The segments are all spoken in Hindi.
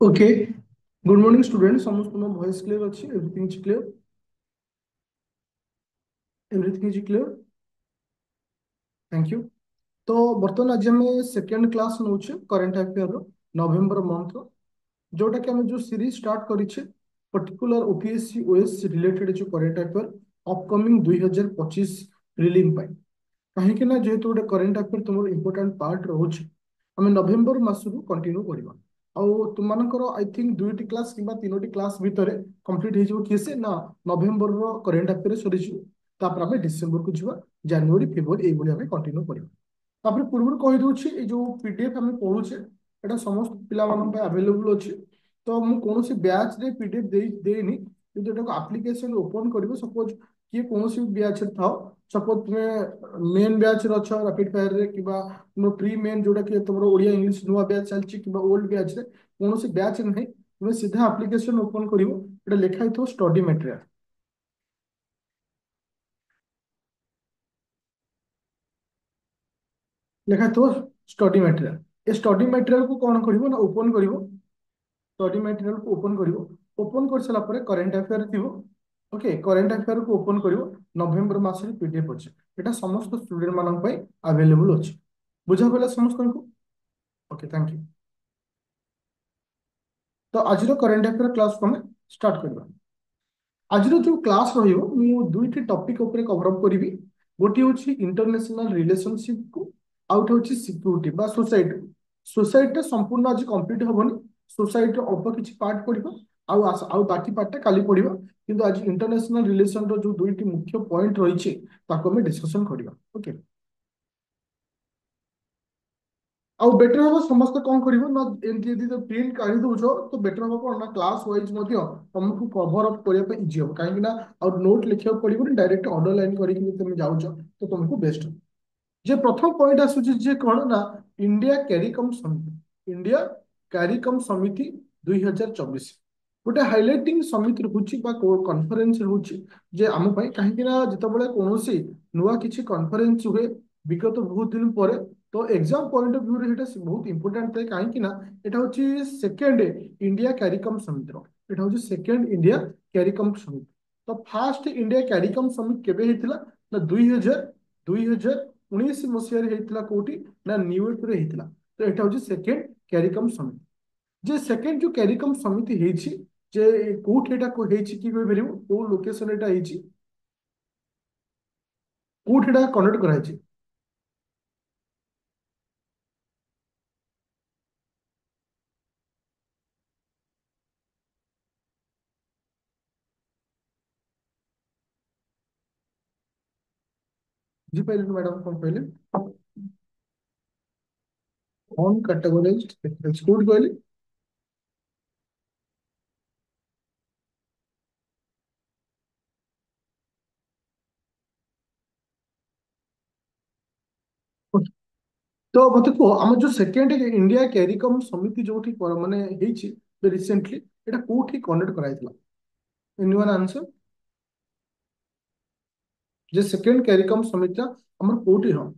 ओके। गुड मॉर्निंग स्टूडेंट, समस्त तुम वॉइस क्लियर अच्छी? Everything is clear? Everything is clear? Thank you. तो बर्तमान आज आम सेकेंड क्लास नौ करेन्ट अफेयर नवेम्बर मंथ जोटा कि आम जो सीरीज स्टार्ट करिछे पर्टिकुलर ओपीएससी ओएस रिलेटेड जो करेन्ट अफेयर अपकमिंग 2025 रिलीज कहीं ना जेहेतु गोटे करेन्ट अफेयर तुम इम्पोर्टाट पार्ट रोचे आम नवेम्बर मसरू कंटिन्यू करवा तुमर आई थिंक दुईटी क्लास कि तीनो क्लास भितर कंप्लीट हो किए से ना नवेम्बर करेन्ट अफेयर सरी आम डिसेम्बर को जीवा जनवरी फेब्रुआरी ये कंटिन्यू करवा तापर पूर्व कही दूसरी ये जो पीडीएफ आम पढ़ुचे यहाँ समस्त पिला अवेलेबल अच्छी तो मुझे कौन ब्याच पीडीएफ देनी किंतु एटा आप्लिकेसन ओपन कर सपोज किए कौन भी ब्याच था सपोज तुम्हें मेन ब्याच अच्छ रैपिड फायर रे कि तुम प्री मेन जोटा कि तुम ओडिया इंग्लिश नुआ ब्याच चलती कि ओल्ड ब्याच रे कौन ब्याच नहीं तुम्हें सीधा आप्लिकेसन ओपन कर लिखाई थो स्टडी मटेरियल लिखाई थो study material A study material को कौन कर ओपन कर स्टडी मटेरियल को ओपन कर ओपन कर सारा करेन्ट अफेयर थी ओके करेन्ट अफेयर को ओपन कर नवेम्बर मासरे पीडीएफ अच्छे यहाँ समस्त स्टूडेंट मान अवेलेबल अच्छे बुझा पड़ा समस्त को ओके थैंक यू। तो आज करेन्ट अफेयर क्लास को हमें स्टार्ट करवा आज जो क्लास रु दुईटी टपिक कवर अप करी गोटे हूँ इंटरनेशनल रिलेशनशिप को आउट हूँ सिक्यूरीटी बा सोसाइटी सोसाइटी संपूर्ण आज कंप्लीट हेनी सोसाइटी अल्प किसी पार्ट पढ़ो आउ बाकी पार्टा काली पढ़ो किंतु आज इंटरनेशनल रिलेशन जो दुईटी मुख्य पॉइंट रही है डिस्कसन करवा ओके। आउ बेटर हम समस्त कौन कर ना एमती यदि प्रिंट काढ़ी दौच तो बेटर हम कौन ना क्लास वाइज तुमको कभर अप करने इजी हम कहीं आउ नोट लिखा पड़ो डायरेक्ट अंडरलाइन करके तुम जाऊच तो तुमको बेस्ट हो जे प्रथम पॉइंट आसूची जे कौन ना इंडिया कैरिकम समिति इंडिया कैरिकम समिति 2024 गोटे हाइलाइटिंग समिति रोचे कॉन्फरेंस रोचे जे आम कहीं जितेबाला कौन नुआ किसी कॉन्फरेंस हुए विगत बहुत दिन पर तो एग्जाम पॉइंट ऑफ व्यू रे बहुत इंपोर्टेंट थाए कहीं यहाँ हूँ सेकेंड इंडिया कैरिकम समिति यहाँ हूँ सेकेंड इंडिया कैरिकम समिति तो फास्ट इंडिया कैरिकम समिति केबे होता ना 2019 मसीह होता कौटी ना न्यूयॉर्क रे होता तो यहाँ हूँ सेकेंड कैरिकम समिति जे सेकेंड जो कैरिकम समिति होती जे कोठी एटा को हेछि कि कोइ भेरियो को लोकेशन एटा हेछि कोठी एटा कनेक्ट करा हेछि जी पहले मैडम कौन पहले ऑन कैटेगराइज्ड एक्सक्लूड कहले तो मते को हम जो सेकेंड इंडिया कैरिकम समिति जोठी माने हेछि रिसेंटली एटा कोठी कनेक्ट करा हेतला एनीवन आंसर जे सेकेंड कैरिकम समिति हमर कोठी हम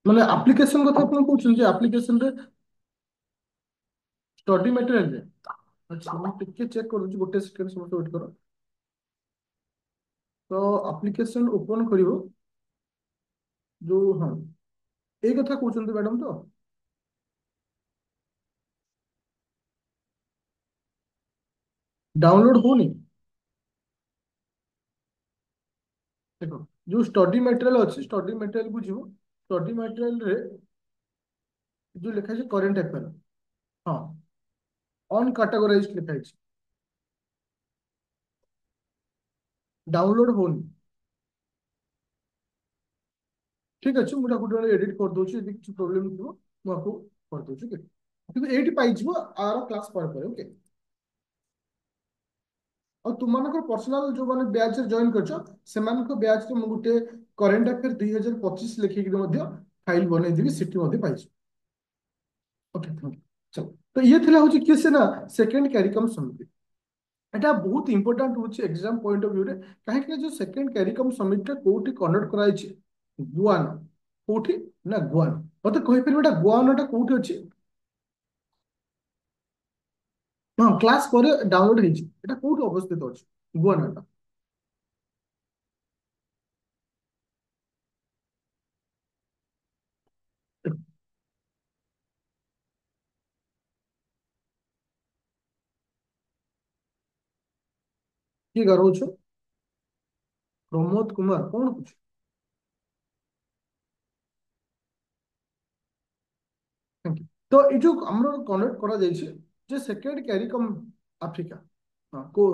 माने एप्लीकेशन कथा अपन कहउछन जे एप्लीकेशन रे स्टडी मटेरियल रे अच्छा मैं टिके चेक करू गोटे सेकंड समझ वेट करो तो एप्लीकेशन ओपन करिवो जो हाँ এই কথা କହୁଛନ୍ତି ମ୍ୟାଡାମ ତ डाउनलोड होनी देखो जो स्टडी मटेरियल अच्छी स्टडी मटेरियल को जीव स्टडी मटेरियल रे जो लिखा है करेंट अफेयर हाँ अन कैटेगराइज लिखा है डाउनलोड होनी ठीक अच्छे मुझे गोटे एडिट कर दूसरी यदि किसी प्रोब्लेम थो मुझे कर दूसरी किंतु एटी पाइजिव आर क्लास पर ओके और तुम पर्सनाल जो मैंने बैच जॉइन कर बैच में गोटे करेन्ट अफेयर 2025 लिखिक फाइल बनईदेवी सीटी पाई ओके थैंक यू चलो तो ये थिला होची किसे ना सेकंड कैरिकम समिति এটা ବହୁତ ଇମ୍ପୋର୍ଟାଣ୍ଟ ହଉଛି ଏକ୍ସାମ ପଏଣ୍ଟ ଅଫ ଭ୍ୟୁରେ କାହିଁକି ନା ଯୋଉ ସେକେଣ୍ଡ କ୍ୟାରିକମ ସମିଟଟା କୋଉଠି କଣ୍ଡକ୍ଟ କରାଯାଇଛି ଗୁଆନା କୋଉଠି ନା ଗୁଆନା। ମତେ କହିପାରିବେ ଏଟା ଗୁଆନା ଟା କୋଉଠି ଅଛି? ହଁ କ୍ଲାସ୍ ପରେ ଡାଉନଲୋଡ୍ ହେଇଛି, ଏଟା କୋଉଠି ଅବସ୍ଥିତ ଅଛି ଗୁଆନା ଟା? କିଏ ଗାରଉଛୁ? ପ୍ରମୋଦ କୁମାର କଣ କହୁଛୁ? Thank you। ତ ଏଇ ଯୋଉ ଆମର କନେକ୍ଟ କରାଯାଇଛି ଯେ ସେକେଣ୍ଡ କ୍ୟାରିକମ୍ ଆଫ୍ରିକା, ହଁ କୋ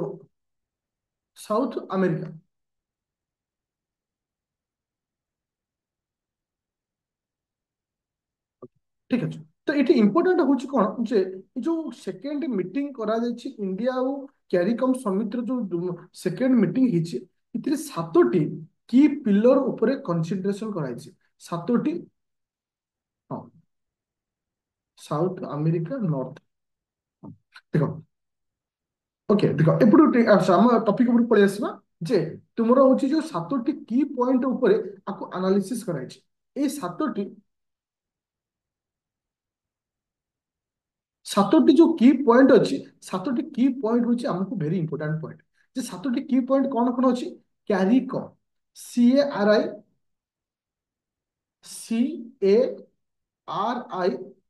ସାଉଥ ଆମେରିକା। ଠିକ ଅଛି। ତ ଏଠି ଇମ୍ପୋର୍ଟାଣ୍ଟ ହଉଛି କଣ ଯେ ଏ ଯୋଉ ସେକେଣ୍ଡ ମିଟିଂ କରାଯାଇଛି ଇଣ୍ଡିଆ ଆଉ କ୍ୟାରିକମ୍ ସମିତିର ଯୋଉ ସେକେଣ୍ଡ ମିଟିଂ ହେଇଛି, ଏଥିରେ ସାତଟି କି ପିଲର ଉପରେ କନସିଡରେସନ କରାଯାଇଛି। ସାତଟି। ହଁ ସାଉଥ ଆମେରିକା ନର୍ଥ। ଦେଖ ଓକେ ଦେଖ ଏପଟୁ ଆମ ଟପିକ ଉପରକୁ ପଳେଇ ଆସିବା ଯେ ତୁମର ହଉଛି ଯୋଉ ସାତଟି କି ପଏଣ୍ଟ ଉପରେ ଆକୁ ଆନାଲିସିସ୍ କରାଯାଇଛି। ଏଇ ସାତଟି ଯୋଉ କି ପଏଣ୍ଟ ଅଛି, ସାତଟି କି ପଏଣ୍ଟ ହଉଛି ଆମକୁ ଭେରି ଇମ୍ପୋର୍ଟାଣ୍ଟ ପଏଣ୍ଟ। ଯେ ସାତଟି କି ପଏଣ୍ଟ କଣ କଣ ଅଛି? କ୍ୟାରିକମ୍, CARI,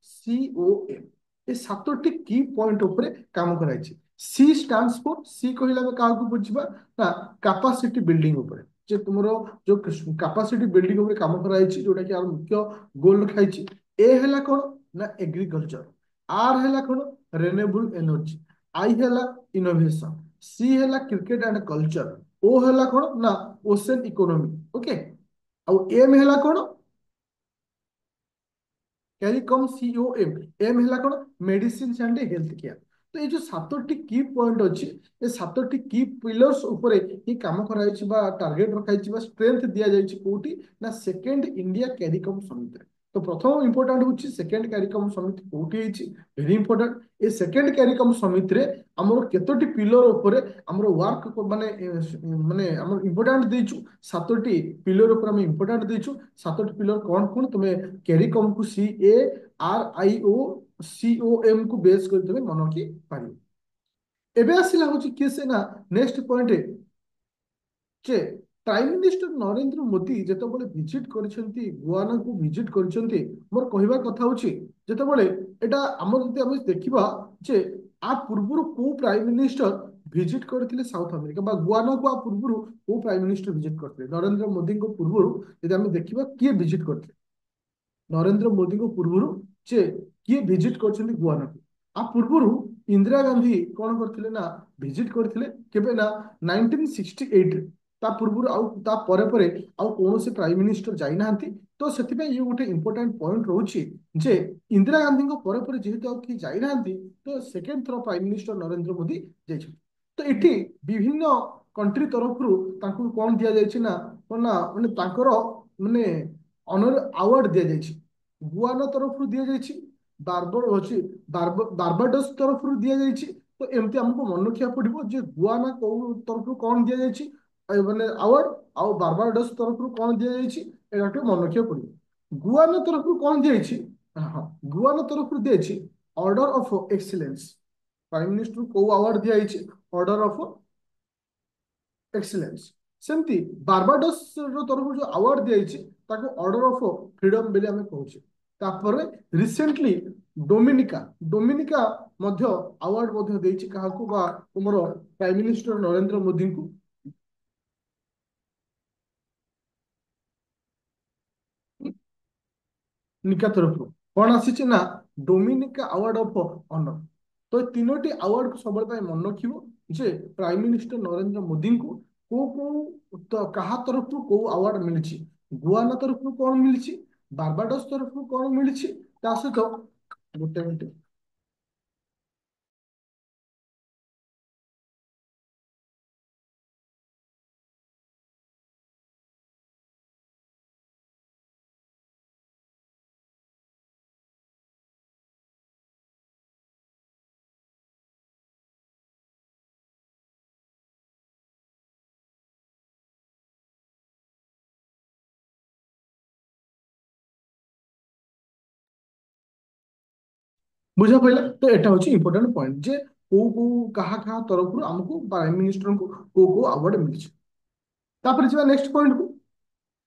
CARICOM, ଏ ସାତଟି କି ପଏଣ୍ଟ ଉପରେ କାମ କରାଯାଇଛି। ସି ଷ୍ଟାଣ୍ଡସ୍ ଫର, ସି କହିଲେ ଆମେ କାହାକୁ ବୁଝିବା ନା କାପାସିଟି ବିଲ୍ଡିଂ ଉପରେ। ଯେ ତୁମର ଯୋଉ କାପାସିଟି ବିଲ୍ଡିଂ ଉପରେ କାମ କରାଯାଇଛି, ଯୋଉଟା କି ଆମର ମୁଖ୍ୟ ଗୋଲ ରଖାଯାଇଛି। ଏ ହେଲା କଣ ନା ଏଗ୍ରିକଲଚର, ଆର୍ ହେଲା କଣ ରେନ୍ୟୁଏବଲ ଏନର୍ଜି, ଆଇ ହେଲା ଇନୋଭେସନ, ସି ହେଲା କ୍ରିକେଟ ଆଣ୍ଡ କଲଚର, ଓ ହେଲା କଣ ନା ଓସେନ ଇକୋନୋମି। ଓକେ, ଆଉ ଏମ୍ ହେଲା କଣ? କ୍ୟାରିକମ୍ COM, ଏମ୍ ହେଲା କଣ ମେଡିସିନ ଆଣ୍ଡ ହେଲ୍ଥ କେୟାର। ତ ଏଇ ଯୋଉ ସାତଟି କି ପଏଣ୍ଟ ଅଛି, ଏ ସାତଟି କି ପିଲର୍ସ ଉପରେ ହିଁ କାମ କରାଯାଇଛି ବା ଟାର୍ଗେଟ ରଖାଯାଇଛି ବା ଷ୍ଟ୍ରେନ୍ଥ ଦିଆଯାଇଛି କୋଉଠି ନା ସେକେଣ୍ଡ ଇଣ୍ଡିଆ କ୍ୟାରିକମ୍ ସମିତିରେ। ତ ପ୍ରଥମ ଇମ୍ପୋର୍ଟାଣ୍ଟ ହଉଛି ସେକେଣ୍ଡ କ୍ୟାରିକମ୍ ସମିତି କୋଉଠି ହେଇଛି, ଭେରି ଇମ୍ପୋର୍ଟାଣ୍ଟ। ଏ ସେକେଣ୍ଡ କ୍ୟାରିକମ୍ ସମିତିରେ ଆମର କେତୋଟି ପିଲର ଉପରେ ଆମର ୱାର୍କ ମାନେ ଆମର ଇମ୍ପୋର୍ଟାଣ୍ଟ ଦେଇଛୁ, ସାତଟି ପିଲର ଉପରେ ଆମେ ଇମ୍ପୋର୍ଟାଣ୍ଟ ଦେଇଛୁ। ସାତଟି ପିଲର କଣ କଣ ତୁମେ କ୍ୟାରିକମ୍ କୁ CARICOM କୁ ବେସ୍ କରି ତୁମେ ମନେ ରଖି ପାରିବ। ଏବେ ଆସିଲା ହଉଛି କିଏ ସେ ନା ନେକ୍ସଟ ପଏଣ୍ଟ ଯେ ପ୍ରାଇମ ମିନିଷ୍ଟର ନରେନ୍ଦ୍ର ମୋଦି ଯେତେବେଳେ ଭିଜିଟ କରିଛନ୍ତି ଗୁଆନାକୁ ଭିଜିଟ କରିଛନ୍ତି, ମୋର କହିବା କଥା ହଉଛି ଯେତେବେଳେ ଏଟା ଆମର ଯଦି ଆମେ ଦେଖିବା ଯେ ଆ ପୂର୍ବରୁ କୋଉ ପ୍ରାଇମ ମିନିଷ୍ଟର ଭିଜିଟ କରିଥିଲେ ସାଉଥ ଆମେରିକା ବା ଗୁଆନାକୁ ଆ ପୂର୍ବରୁ କୋଉ ପ୍ରାଇମ ମିନିଷ୍ଟର ଭିଜିଟ କରିଥିଲେ? ନରେନ୍ଦ୍ର ମୋଦିଙ୍କ ପୂର୍ବରୁ ଯଦି ଆମେ ଦେଖିବା କିଏ ଭିଜିଟ କରିଥିଲେ ନରେନ୍ଦ୍ର ମୋଦିଙ୍କ ପୂର୍ବରୁ, ଯେ କିଏ ଭିଜିଟ କରିଛନ୍ତି ଗୁଆନାକୁ? ଆ ପୂର୍ବରୁ ଇନ୍ଦିରା ଗାନ୍ଧୀ କଣ କରିଥିଲେ ନା ଭିଜିଟ କରିଥିଲେ, କେବେ ନା 1968 ରେ। ତା ପୂର୍ବରୁ ଆଉ ତା ପରେ ପରେ ଆଉ କୌଣସି ପ୍ରାଇମ ମିନିଷ୍ଟର ଯାଇନାହାନ୍ତି। ତ ସେଥିପାଇଁ ଇଏ ଗୋଟେ ଇମ୍ପୋର୍ଟାଣ୍ଟ ପଏଣ୍ଟ ରହୁଛି ଯେ ଇନ୍ଦିରା ଗାନ୍ଧୀଙ୍କ ପରେ ପରେ ଯେହେତୁ ଆଉ କେହି ଯାଇନାହାନ୍ତି, ତ ସେକେଣ୍ଡ ଥର ପ୍ରାଇମ ମିନିଷ୍ଟର ନରେନ୍ଦ୍ର ମୋଦି ଯାଇଛନ୍ତି। ତ ଏଠି ବିଭିନ୍ନ କଣ୍ଟ୍ରି ତରଫରୁ ତାଙ୍କୁ କଣ ଦିଆଯାଇଛି ନା କଣ ନା ମାନେ ତାଙ୍କର ମାନେ ଅନର ଆୱାର୍ଡ ଦିଆଯାଇଛି। ଗୁଆନା ତରଫରୁ ଦିଆଯାଇଛି, ବାର୍ବର ଅଛି ବାର୍ବାଡୋସ ତରଫରୁ ଦିଆଯାଇଛି। ତ ଏମିତି ଆମକୁ ମନେ ରଖିବାକୁ ପଡିବ ଯେ ଗୁଆନା କୋଉ ତରଫରୁ କଣ ଦିଆଯାଇଛି ମାନେ ଆୱାର୍ଡ, ଆଉ ବାର୍ବାଡୋସ ତରଫରୁ କଣ ଦିଆଯାଇଛି, ଏଇଟା ଟିକେ ମନେ ରଖିବାକୁ ପଡିବ। ଗୁଆନା ତରଫରୁ କଣ ଦିଆଯାଇଛି? ହଁ, ଗୁଆନା ତରଫରୁ ଦିଆଯାଇଛି order of excellence. Prime minister କୋଉ ଆୱାର୍ଡ ଦିଆଯାଇଛି? Order of excellence. ସେମିତି ବାର୍ବାଡୋସ ର ତରଫରୁ ଯୋଉ ଆୱାର୍ଡ ଦିଆଯାଇଛି ତାକୁ ଅର୍ଡର ଅଫ ଫ୍ରିଡମ ବୋଲି ଆମେ କହୁଛେ। ତାପରେ ରିସେଣ୍ଟଲି ଡୋମିନିକା ଡୋମିନିକା ମଧ୍ୟ ଆୱାର୍ଡ ମଧ୍ୟ ଦେଇଛି କାହାକୁ ବା ତୁମର ପ୍ରାଇମ ମିନିଷ୍ଟର ନରେନ୍ଦ୍ର ମୋଦିଙ୍କୁ। ନିକା ତରଫରୁ କଣ ଆସିଛି ନା ଡୋମିନିକା ଆୱାର୍ଡ ଅଫ ଅନର। ତ ଏ ତିନୋଟି ଆୱାର୍ଡକୁ ସବୁବେଳେ ପାଇଁ ମନେ ରଖିବ ଯେ ପ୍ରାଇମ ମିନିଷ୍ଟର ନରେନ୍ଦ୍ର ମୋଦିଙ୍କୁ କୋଉ କୋଉ କାହା ତରଫରୁ କୋଉ ଆୱାର୍ଡ ମିଳିଛି। ଗୁଆନା ତରଫରୁ କଣ ମିଳିଛି, ବାର୍ବାଡୋସ ତରଫରୁ କଣ ମିଳିଛି, ତା ସହିତ ଗୋଟେ ମିନିଟ। बुझा पड़ा तो यहाँ हूँ इंपोर्टाट पॉइंट जे को कहा तरफ आमको प्राइम मिनिस्टर को अवार्ड मिली। तापर जी नेक्स्ट पॉइंट को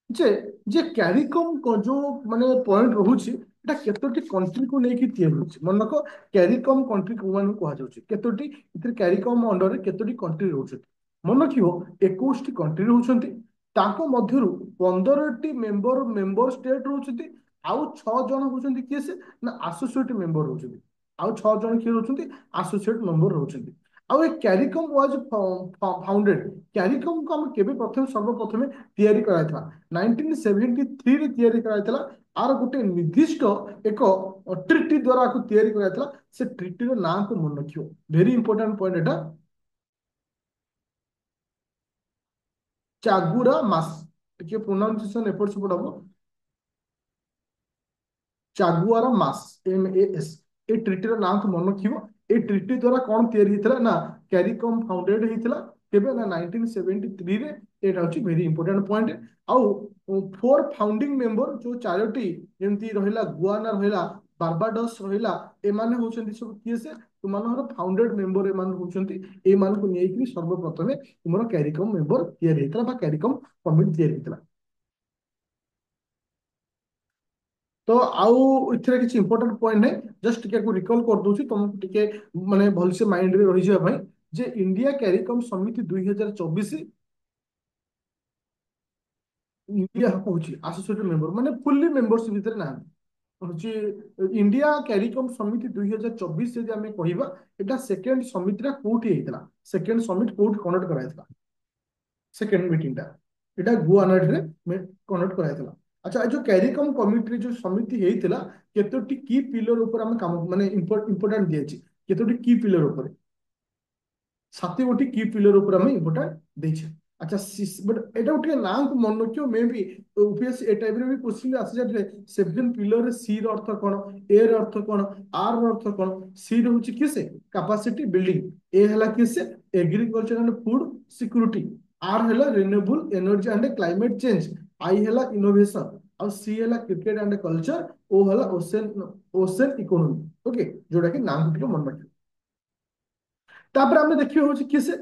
जे जे क्यारिकम को जो माने पॉइंट रोचे এটা केतोटी कंट्री को लेकिन तैयार होची मन रख क्यारिकम कंट्री को मान कहा जाउची केतोटी इतिर क्यारिकम अंडर रे केतोटी कंट्री रहउछथि मन रखियो 21 टी कंट्री रहउछन्ति ताको मध्यरु 15 टी मेंबर स्टेट रहउछथि आउ 6 जन होउछन्ति किए से ना एसोसिएट मेंबर रहउछन्ति आउ 6 जन किए रहउछन्ति एसोसिएट मेंबर रहउछन्ति आउ ए क्यारिकम वाज फाउंडेड क्यारिकम को हम केबे प्रथम सर्वप्रथमे तैयारी कराइथला 1973 रे तैयारी कराइथला आर गोटे निर्दिष्ट एक ट्रिटी द्वारा को तैयारी कराइथला से ट्रिटी रो नाम को मन रखियो वेरी इंपोर्टेंट पॉइंट एटा चागुरा मास टिके प्रोनाउंसिएशन एपट सेपट हबो चागुआरा मास MAS ए ट्रिटीर नाम को मन रखियो ए ट्रिटी द्वारा कौन तैयारी हेतला ना कैरिकम फाउंडेड हेतला केबे ना 1973 रे एटा होची वेरी इंपोर्टेंट पॉइंट आउ फोर फाउंडिंग मेंबर जो चारोटी जेमती रहिला गुआना रहिला बारबाडोस रहिला ए माने होचंती सब किए से तुमनहर फाउंडेड मेंबर ए मान होचंती ए मान को नेइकरी सर्वप्रथमे तुमरो कैरिकम मेंबर तैयारी हेतला बा कैरिकम कमिटी तैयारी हेतला। तो आउ इथिरे किछि इंपोर्टेंट पॉइंट है जस्ट टिके को रिकॉल कर दूची तुमको टिके माने भलसे माइंड रे रहि जाय भाई जे इंडिया कैरिकम समिति 2024 इंडिया कहूची एसोसिएटेड मेंबर माने फुल्ली मेंबरशिप भीतर ना होची इंडिया कैरिकम समिति 2024 से जे हमें कहिबा एटा सेकंड समिति रा कोठी हेतला सेकंड समिट कोठी कंडक्ट कराइतला सेकंड मीटिंग टा एटा गुआनाट रे कंडक्ट कराइतला। अच्छा जो कैरिकम कमिटी जो समिति हेतला केतोटी की पिलर ऊपर हम काम माने इंपोर्टेंट दिएछि केतोटी की पिलर ऊपर सात गोटी की पिलर ऊपर हम इंपोर्टेंट देछे। अच्छा बट एटा उठे नाम को मन रखियो मे भी यूपीएससी ए टाइप रे भी क्वेश्चन आसी जाते सेवन पिलर रे सी रो अर्थ कोन ए रो अर्थ कोन आर रो अर्थ कोन सी रो होची किसे कैपेसिटी बिल्डिंग ए हला किसे एग्रीकल्चर एंड फूड सिक्योरिटी आर हला renewable energy and climate change आई हला इनोवेशन और सी हला क्रिकेट एंड कल्चर ओ हला ओशन इकोनॉमी ओके जोड़ा कि नाम को मन रखियो। तापर आमे देखियो होची किसे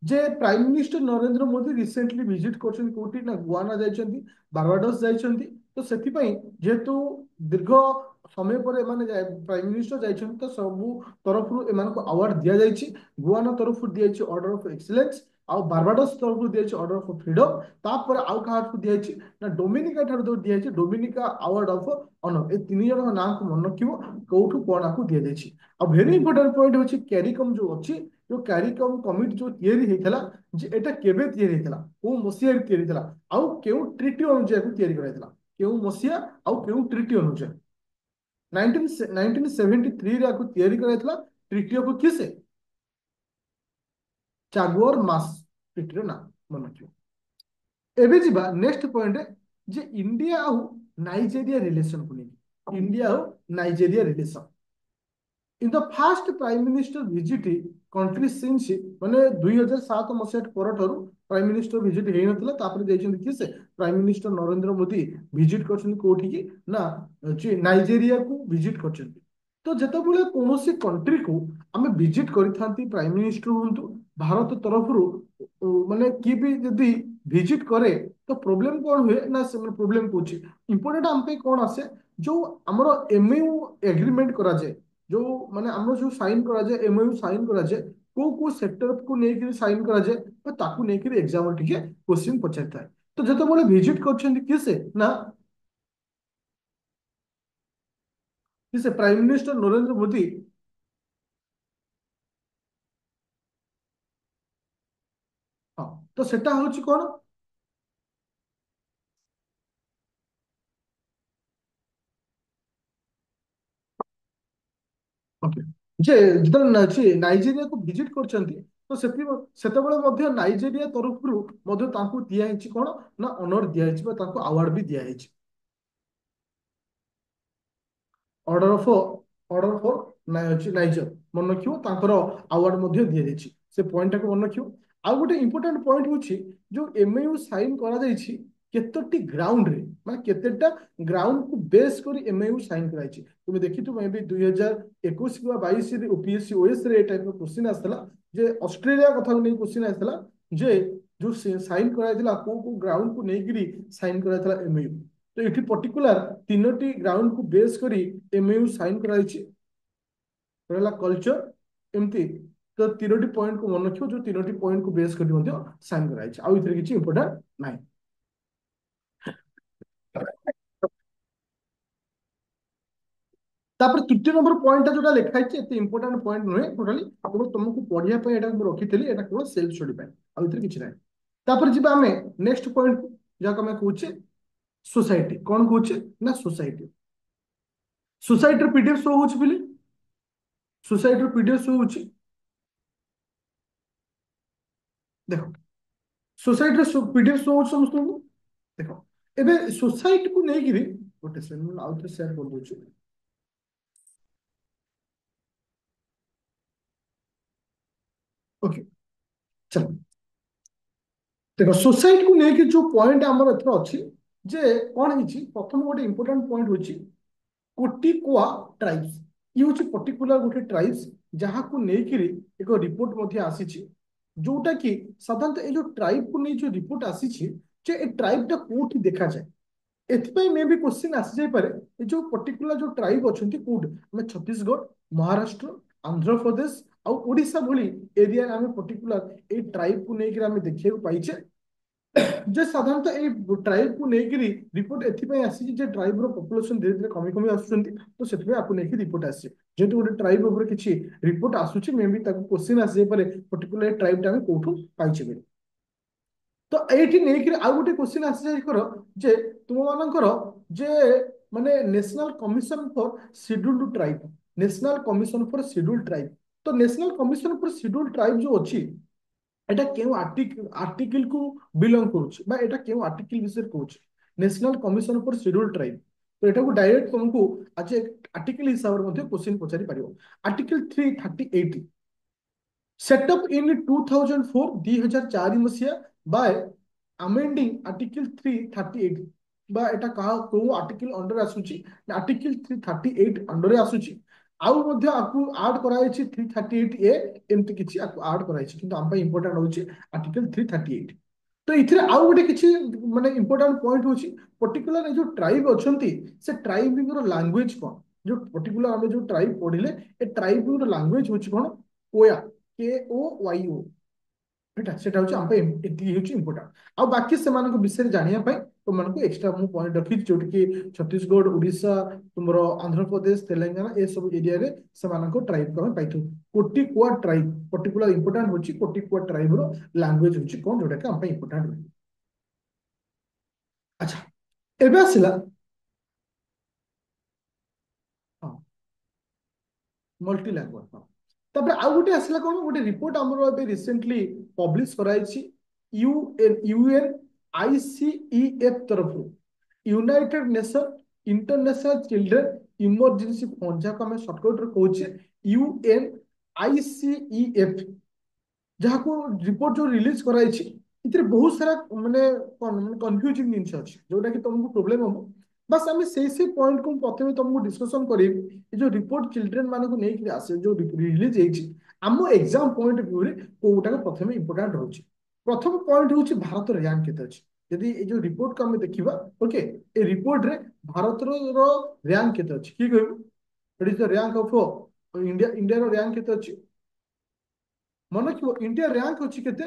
जे prime minister Narendra Modi recently visit करछन कोठी ना गुआना जाइछन्ती बारबाडोस जाइछन्ती तो सेति पई जेहेतु दीर्घ समय पर एमाने प्राइम मिनिस्टर जाइछन्ती तो सबु तरफरु एमान को अवार्ड दिया जाइछि गुआना तरफरु दिया जाइछि ऑर्डर ऑफ एक्सीलेंस आ बारबाडोस तरफरु दिया जाइछि ऑर्डर ऑफ फ्रीडम तापर आउ काहारु दिया जाइछि ना डोमिनिका ठार दो दिया जाइछि डोमिनिका अवार्ड ऑफ ऑनर ए तीन जन नाम को मन रखिबो कोठु कोना को दिया जाइछि। आ वेरी इंपोर्टेंट पॉइंट होछि कैरिकम जो अछि जो कैरिकम कमिटी जो तैयारी हेतला जे एटा केबे तैयारी हेतला को मसिया तैयारी हेतला आउ केउ ट्रिटी अनुसार को तैयारी कराइतला केउ मसिया आउ केउ ट्रिटी अनुसार 1973 रे को तैयारी कराइतला ट्रिटी ऑफ किसे चागुआर मास ट्रिटी रो ना मन रखियो। एबे जिबा नेक्स्ट पॉइंट जे इंडिया आउ नाइजेरिया रिलेशन को नहीं इंडिया आउ Nigeria relation in the first prime minister visit country since माने 2007 मसिया परठारु प्राइम मिनिस्टर विजिट हेइ नथिला तापर जाइछन्ति कि से prime minister Narendra Modi visit करछन्ति कोठी की ना नाइजेरिया को विजिट करछन्ति तो जेतेबेले कोनोसी कंट्री को आमे विजिट करिथांती प्राइम मिनिस्टर हुंतु भारत तरफरु माने की भी यदि विजिट करे तो प्रॉब्लम कौन हुए ना से प्रॉब्लम पूछी इंपोर्टेंट हम पे कौन आसे जो हमरो एमयू एग्रीमेंट करा जाए जो माने हमरो जो साइन करा जाए एमओयू साइन करा जाए को सेक्टर को लेकर साइन करा जाए तो ताकू लेकर एग्जाम टिके क्वेश्चन पचारता है तो जते बोले विजिट करछन्ती किसे ना किसे प्राइम मिनिस्टर नरेंद्र मोदी हाँ तो सेटा होची कोन ओके जे जतन नाइजेरिया को विजिट करछन्ती तो सेतेबेले मध्य नाइजेरिया तरफरु मध्य तांको दिया हेछि कोन ना ऑनर दिया हेछि बा तांको अवार्ड भी दिया हेछि ऑर्डर ऑफ नाइजर मन रखियो तांकर अवार्ड मध्य दिया जायछि से पॉइंट को मन रखियो आ गोटे इंपोर्टेंट पॉइंट होछि जो एमयू साइन करा जायछि केतोटी ग्राउंड रे माने केतेटा ग्राउंड को बेस करी एमओयू साइन कराइछि तुम देखिथु मे भी 2021 कि 22 रे ओपीएससी ओएस रे टाइप ऑफ क्वेश्चन आसला जे ऑस्ट्रेलिया कथा नै क्वेश्चन आसला जे जो साइन कराइथिला को ग्राउंड को नेगिरी साइन कराइथिला एमओयू तो एठी पर्टिकुलर तीनोटी ग्राउंड को बेस करी एमओयू साइन कराइछि रहला कल्चर एमती तो तीनोटी पॉइंट को मन रखियो जो तीनोटी पॉइंट को बेस करी मध्य साइन कराइछि आ इथरे किछि इंपोर्टेंट नाही तापर तृतीय नंबर पॉइंट जोटा लिखा है एते इंपोर्टेंट पॉइंट नुहे टोटली आपको तुमको पढ़िया पे एटा मैं रखितली एटा केवल सेल्फ स्टडी पे आ इथरे किछि नाही तापर जिबा हमें नेक्स्ट पॉइंट जाका मैं कहूचे सोसाइटी कौन कहूचे ना सोसाइटी सोसाइटी पीडीएफ शो होची बिली सोसाइटी पीडीएफ शो होची देखो सोसाइटी पीडीएफ शो होची समस्त देखो एबे सोसाइटी को नहीं गिरी गोटे सेकंड मैं आउट शेयर कर दूची ओके चलो देखो सोसाइटी को लेके जो पॉइंट हमर एथर अछि जे कोन हिची प्रथम गोटे इंपोर्टेंट पॉइंट होची कोटिकुआ ट्राइब्स ये होची पर्टिकुलर गोटे ट्राइब्स जहाँ को लेकिरी एक रिपोर्ट मध्य आसीची जोटा कि साधारणतः ए जो ट्राइब को नहीं जो रिपोर्ट आसीची जे ए ट्राइब टा कोठी देखा जाए एथिपाई मे भी क्वेश्चन आसी जाई पारे ए जो पर्टिकुलर जो ट्राइब अछंती कोड हमें छत्तीसगढ़ महाराष्ट्र आंध्र प्रदेश और ओडिशा भली एरिया हमें पर्टिकुलर ए ट्राइब को लेकर हमें देखिए पाइछे जे साधारणतः ए ट्राइब को लेकर रिपोर्ट एथिपाई आसी जे ट्राइब रो पॉपुलेशन धीरे धीरे कमी कमी आसुचंती तो सेथिपाई आपको लेकर रिपोर्ट आसी जेतु गोटे ट्राइब ऊपर किछि रिपोर्ट आसुची मे भी ताको क्वेश्चन आसी जाई पारे पर्टिकुलर ट्राइब टा हमें कोठु पाइछे बे तो एठी नेकिर आ गोटे क्वेश्चन आसी जाई करो जे तुम मानकर जे माने national commission for scheduled tribe national commission for scheduled tribe तो national commission for scheduled tribe जो अछि एटा केउ आर्टिकल को बिलोंग करूछ बा एटा केउ आर्टिकल विषय कहूछ national commission for scheduled tribe तो एटा को डायरेक्ट तुमको आज आर्टिकल हिसाब रे मध्ये क्वेश्चन पचारि परियो आर्टिकल 338 set up in 2004 2004 मसिया बाय अमेंडिंग आर्टिकल 338 बा एटा कहा को आर्टिकल अंडर आसुची आर्टिकल 338 अंडर आसुची आउ मध्ये आकु ऐड कराइछि 338 ए एमति किछि आकु ऐड कराइछि किंतु हम इंपोर्टेंट होछि आर्टिकल 338 तो इथरे आउ गोटे किछि माने इंपोर्टेंट पॉइंट होछि पर्टिकुलर जो ट्राइब अछंती से ट्राइब रो लैंग्वेज कोन जो पर्टिकुलर हम जो ट्राइब पढिले ए ट्राइब रो लैंग्वेज होछि कोन कोया KOYO एटा सेटा होची हम पे एति होची इंपोर्टेंट आ बाकी से मानको विषय जानिया पय तो मानको एक्स्ट्रा मु पॉइंट रखि जोटी कि छत्तीसगढ़ ओडिशा तुमरो आंध्र प्रदेश तेलंगाना ए सब एरिया रे से मानको ट्राइब को पाइथु कोटी कुआ ट्राइब पर्टिकुलर इंपोर्टेंट होची कोटी कुआ ट्राइब रो लैंग्वेज होची कोन जोटा कि हम पे इंपोर्टेंट होई अच्छा एबे आसिला हां मल्टी लैंग्वेज हां तापर आ गोटे आसिला कोन गोटे रिपोर्ट हमरो एबे रिसेंटली पब्लिश कराइछि UNICEF तरफ United nation international children emergency fund जहाँ आम सर्टकट कहचे UNICEF जहाँ को रिपोर्ट जो रिलीज कराई बहुत सारा माने कन्फ्यूजिंग जिन अच्छी जोटा कि तुमको प्रोब्लेम हम बस आम से पॉइंट को प्रथम तुमको डिस्कसन कर जो रिपोर्ट चिल्ड्रेन मान को लेकिन आसे जो release home exam point view रे कोटा प्रथम इंपोर्टेंट रोचे प्रथम पॉइंट हूँ भारत रैंक केते अच्छी यदि ये जो रिपोर्ट को आम देखा ओके ए रिपोर्ट रे भारत रो रैंक केते अच्छी कि कहबो it is the rank of India India रो रैंक केते अच्छी मन रखिबो इंडिया रैंक अच्छी केते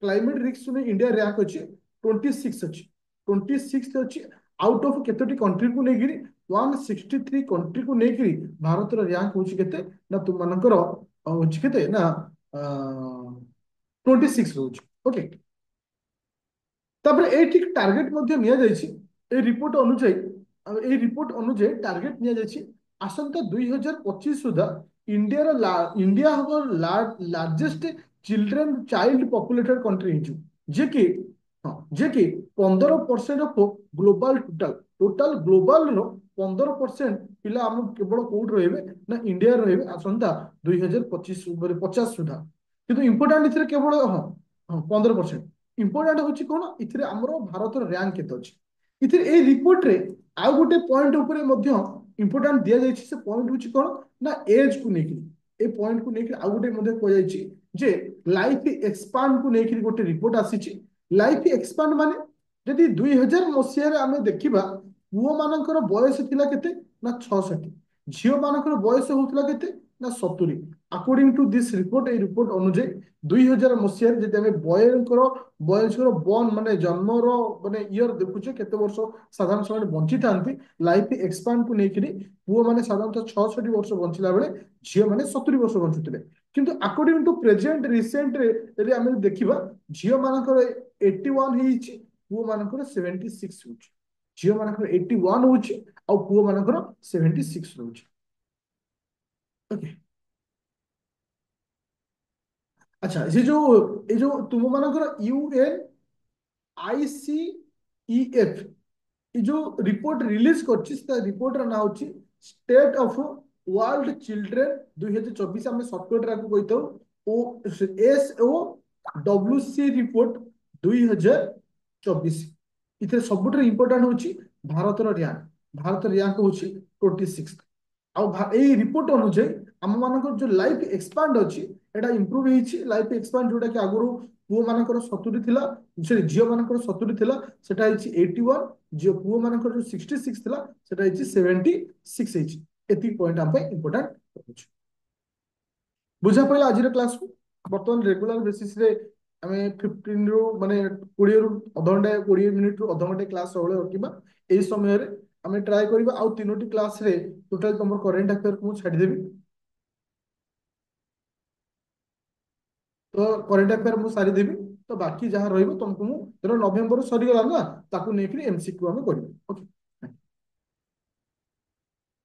क्लाइमेट रिस्क में इंडिया रैंक अच्छी 26 अच्छी 26 अच्छी आउट ऑफ केतोटी कंट्री को लेकिरी 163 कंट्री को लेकिरी भारत रो रैंक होची केते ना तुम मानकर होची केते ना 26 रोच ओके तापर ए ठीक टार्गेट मध्ये निया जायछि ए रिपोर्ट अनुଯାयी टार्गेट निया जायछि आसंता 2025 सुधा इंडिया हवर largest children child populated country हिजु जे कि हां जे कि 15% ऑफ ग्लोबल टोटल ग्लोबल रो 15% पिला हम केवल कोड रहबे ना इंडिया रहबे आसंता 2025 50 सुधा किंतु इंपोर्टेंट इथरे केवल हां 15% इंपोर्टाट होची कोन इथिरे हमरो भारत रैंक केते अछि इथिरे ए रिपोर्ट रे आ गोटे पॉइंट ऊपर मध्य इंपोर्टाट दिया जायछि से पॉइंट होची कोन ना एज को नेकी ए पॉइंट को नेकी आ गोटे मध्य को जायछि जे लाइफ एक्सपांड को नेकी गोटे रिपोर्ट आसीछि लाइफ एक्सपांड माने जदि 2000 मसिया रे आमे देखिबा पुओ मानकर बयस थिला केते ना 66 झियो मानकर बयस होउतला केते ना 70 अकॉर्डिंग टू दिस रिपोर्ट ए रिपोर्ट अनुଯାयी 2000 मसीह जब आम बयकर बयसर बर्न माने जन्मर माने इयर देखुचे केते वर्ष साधारण समय बंची था लाइफ एक्सपांड को लेकिन पुओ मैंने साधारणतः 66 वर्ष बंचला बेले झील मैंने 70 वर्ष बंचुते किंतु अकॉर्डिंग टू प्रेजेंट रिसेंट रे आम देखा झील मानकर 81 होइछि पुओ मानकर 76 होइछि झील मानकर 81 होइछि आ पुओ मानकर 76 होइछि ओके अच्छा ये जो तुम मानकर यूएन आईसीईएफ ये जो रिपोर्ट रिलीज कर रिपोर्ट ना हूँ स्टेट ऑफ वर्ल्ड चिल्ड्रेन 2024 आम सॉफ्टवेयर कही था O S O W C report 2024 इथे सबुठ इम्पोर्टाट हूँ भारत रैंक हूँ 26 आई रिपोर्ट अनुଯାयी आम मान जो लाइफ एक्सपांड अच्छी एटा इम्प्रूव लाइफ एक्सपांड जोटा कि आगुरी पुओ मानकर 70 थिला सॉरी झियो मानकर 70 थिला सेटा 81 झियो पुओ मानकर जो 66 थिला सेटा 76 एति पॉइंट आम इम्पोर्टाट बुझा पड़ा आज क्लास को बर्तमान रेगुलर बेसिस रे आमे 15 रु माने 20 रु अध घंटे 20 मिनिट रु अध घंटे क्लास सबले रखिबा एई समय रे आमे ट्राई करिबा आउ तीनोटी क्लास रे टोटल तुम करेंट अफेयर को छाड़ी देबी तो करेंट अफेयर मु सारी देबी तो बाकी जहाँ रहिबो तुमको मु धर नवेम्बर सरीगला ना ताकू नेकरी एमसीक्यू आमे करिबो ओके